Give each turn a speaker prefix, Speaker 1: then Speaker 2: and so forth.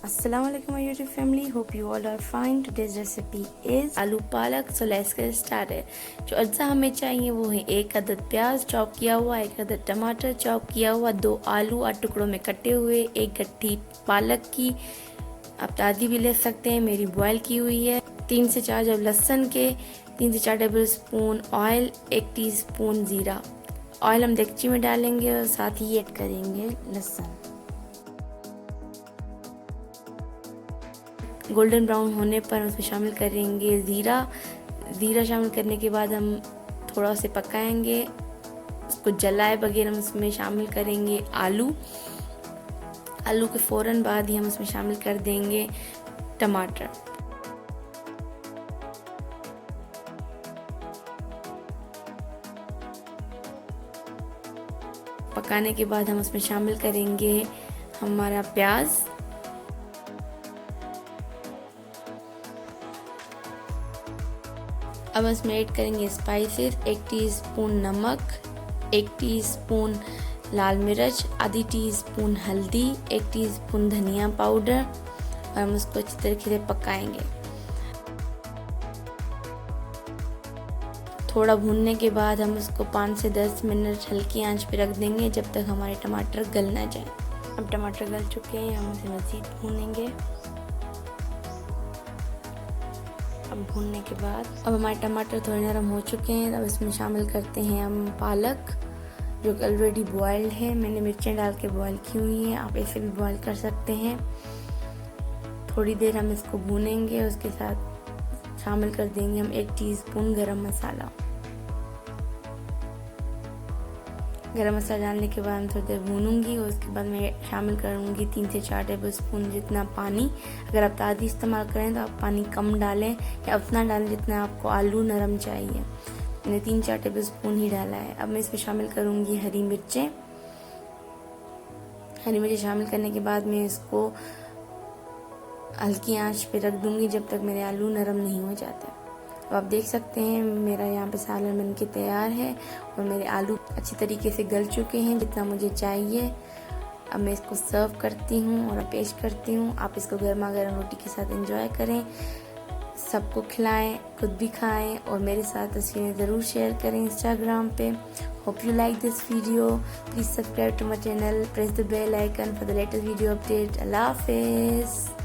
Speaker 1: Assalamu alaikum my YouTube family, hope you all are fine. Today's recipe is आलू पालक. So let's get started. जो अज्जा हमें चाहिए वो है 1 अदद प्याज चॉप किया हुआ, 1 अदद टमाटर चॉप किया हुआ, 2 आलू 8 टुकड़ों में कटे हुए, 1 गट्ठी पालक की, आप ताज़ी भी ले सकते हैं, मेरी बॉयल की हुई है, 3 से 4 जब लहसुन के, 3 से 4 टेबल स्पून ऑयल, 1 टीस्पून ज़ीरा. ऑयल हम देगची में डालेंगे और साथ ही ऐड करेंगे लहसुन. गोल्डन ब्राउन होने पर उसमें शामिल करेंगे ज़ीरा शामिल करने के बाद हम थोड़ा उसे पकाएंगे, उसको जलाए बगैर हम उसमें शामिल करेंगे आलू के फ़ौरन बाद ही हम उसमें शामिल कर देंगे टमाटर. पकाने के बाद हम उसमें शामिल करेंगे हमारा प्याज, अब इसमें ऐड करेंगे स्पाइसेस, 1 टीस्पून नमक, 1 टीस्पून लाल मिर्च, आधी टीस्पून हल्दी, 1 टीस्पून धनिया पाउडर और हम उसको अच्छी तरीके से पकाएंगे. थोड़ा भूनने के बाद हम उसको 5 से 10 मिनट हल्की आंच पे रख देंगे जब तक हमारे टमाटर गल ना जाए. अब टमाटर गल चुके हैं, हम उसे मज़ीद भूनेंगे. अब भूनने के बाद अब हमारे टमाटर थोड़े नरम हो चुके हैं. अब इसमें शामिल करते हैं हम पालक जो कि ऑलरेडी बॉयल्ड है. मैंने मिर्चें डाल के बॉयल की हुई हैं, आप ऐसे भी बॉयल कर सकते हैं. थोड़ी देर हम इसको भूनेंगे. उसके साथ शामिल कर देंगे हम 1 टीस्पून गरम मसाला. गरम मसाला डालने के बाद हम थोड़ी देर भूनूंगी और उसके बाद मैं शामिल करूंगी 3 से 4 टेबल स्पून जितना पानी. अगर आप ताज़ी इस्तेमाल करें तो आप पानी कम डालें या उतना डालें जितना आपको आलू नरम चाहिए. मैंने 3-4 टेबल स्पून ही डाला है. अब मैं इसमें शामिल करूंगी हरी मिर्चें. हरी मिर्चें शामिल करने के बाद मैं इसको हल्की आंच पे रख दूंगी जब तक मेरे आलू नरम नहीं हो जाते. अब आप देख सकते हैं मेरा यहाँ पे सालन बन के तैयार है और मेरे आलू अच्छी तरीके से गल चुके हैं जितना मुझे चाहिए. अब मैं इसको सर्व करती हूँ और पेश करती हूँ. आप इसको गर्मा गर्म रोटी के साथ एंजॉय करें, सबको खिलाएं, खुद भी खाएं और मेरे साथ तस्वीरें ज़रूर शेयर करें इंस्टाग्राम पे. Hope you like this video. Please subscribe to my channel, press the bell icon for the latest video update. अल्लाह हाफिज़.